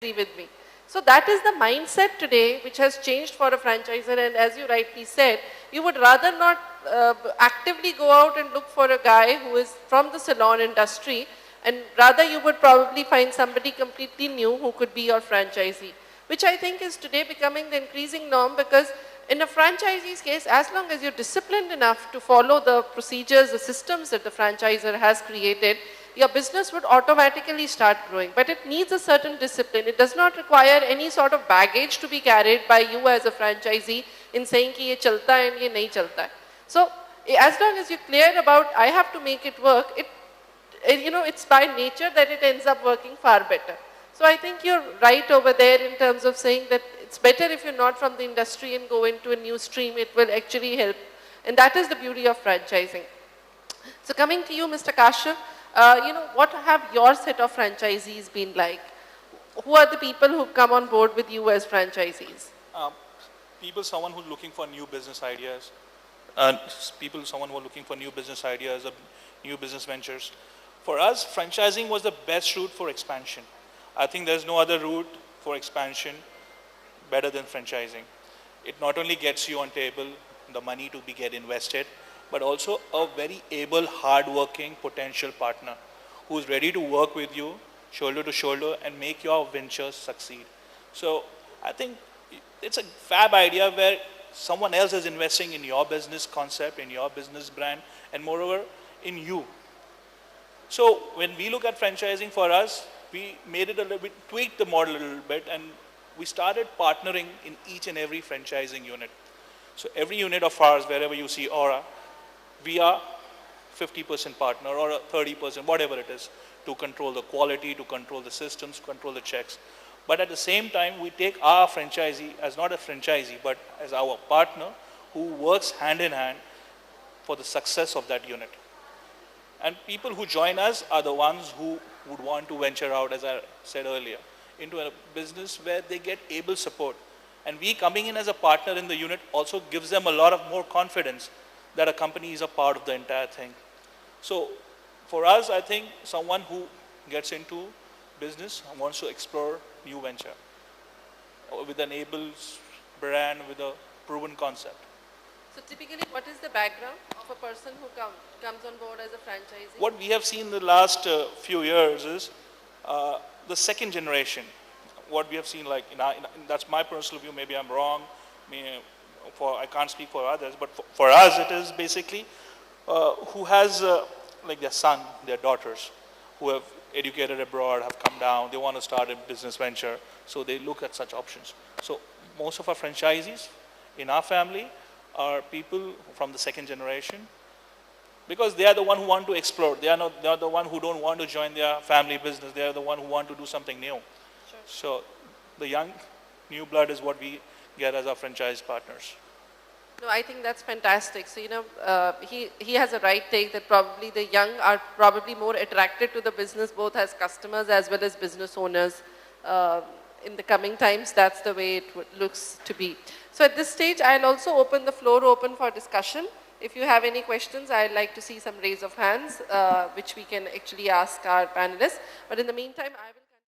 with me. So that is the mindset today which has changed for a franchisor, and as you rightly said, you would rather not actively go out and look for a guy who is from the salon industry, and rather you would probably find somebody completely new who could be your franchisee, which I think is today becoming the increasing norm, because in a franchisee's case, as long as you're disciplined enough to follow the procedures, the systems that the franchisor has created, your business would automatically start growing. But it needs a certain discipline. It does not require any sort of baggage to be carried by you as a franchisee in saying ki ye chalta hai and ye nahi chalta hai. So as long as you're clear about I have to make it work, it's by nature that it ends up working far better. So I think you're right over there in terms of saying that it's better if you're not from the industry and go into a new stream. It will actually help. And that is the beauty of franchising. So coming to you, Mr. Kashyap, what have your set of franchisees been like? Who are the people who come on board with you as franchisees? Someone who's looking for new business ideas. Someone who are looking for new business ideas, new business ventures. For us, franchising was the best route for expansion. I think there's no other route for expansion better than franchising. It not only gets you on table, the money to get invested, but also a very able, hard-working potential partner who's ready to work with you shoulder to shoulder and make your ventures succeed. So I think it's a fab idea where someone else is investing in your business concept, in your business brand, and moreover, in you. So when we look at franchising for us, we made it a little bit, tweaked the model a little bit, and we started partnering in each and every franchising unit. So every unit of ours, wherever you see Aura, we are 50% partner or a 30%, whatever it is, to control the quality, to control the systems, control the checks. But at the same time, we take our franchisee as not a franchisee, but as our partner who works hand in hand for the success of that unit. And people who join us are the ones who would want to venture out, as I said earlier, into a business where they get able support. And we coming in as a partner in the unit also gives them a lot of more confidence that a company is a part of the entire thing. So for us, I think someone who gets into business and wants to explore new venture with an able brand, with a proven concept. So typically, what is the background of a person who comes on board as a franchisee? What we have seen in the last few years is the second generation. What we have seen, that's my personal view, maybe I'm wrong, I can't speak for others, but for us it is basically who has their son, their daughters, who have educated abroad, have come down, they want to start a business venture, so they look at such options. So most of our franchisees in our family are people from the second generation, because they are the one who want to explore. They are the one who don't want to join their family business. They are the one who want to do something new. Sure. So the young, new blood is what we get as our franchise partners. No, I think that's fantastic. So, he has a right take that probably the young are probably more attracted to the business, both as customers as well as business owners. In the coming times, that's the way it looks to be. So at this stage, I'll also open the floor open for discussion. If you have any questions, I'd like to see some raise of hands, which we can actually ask our panelists. But in the meantime, I will...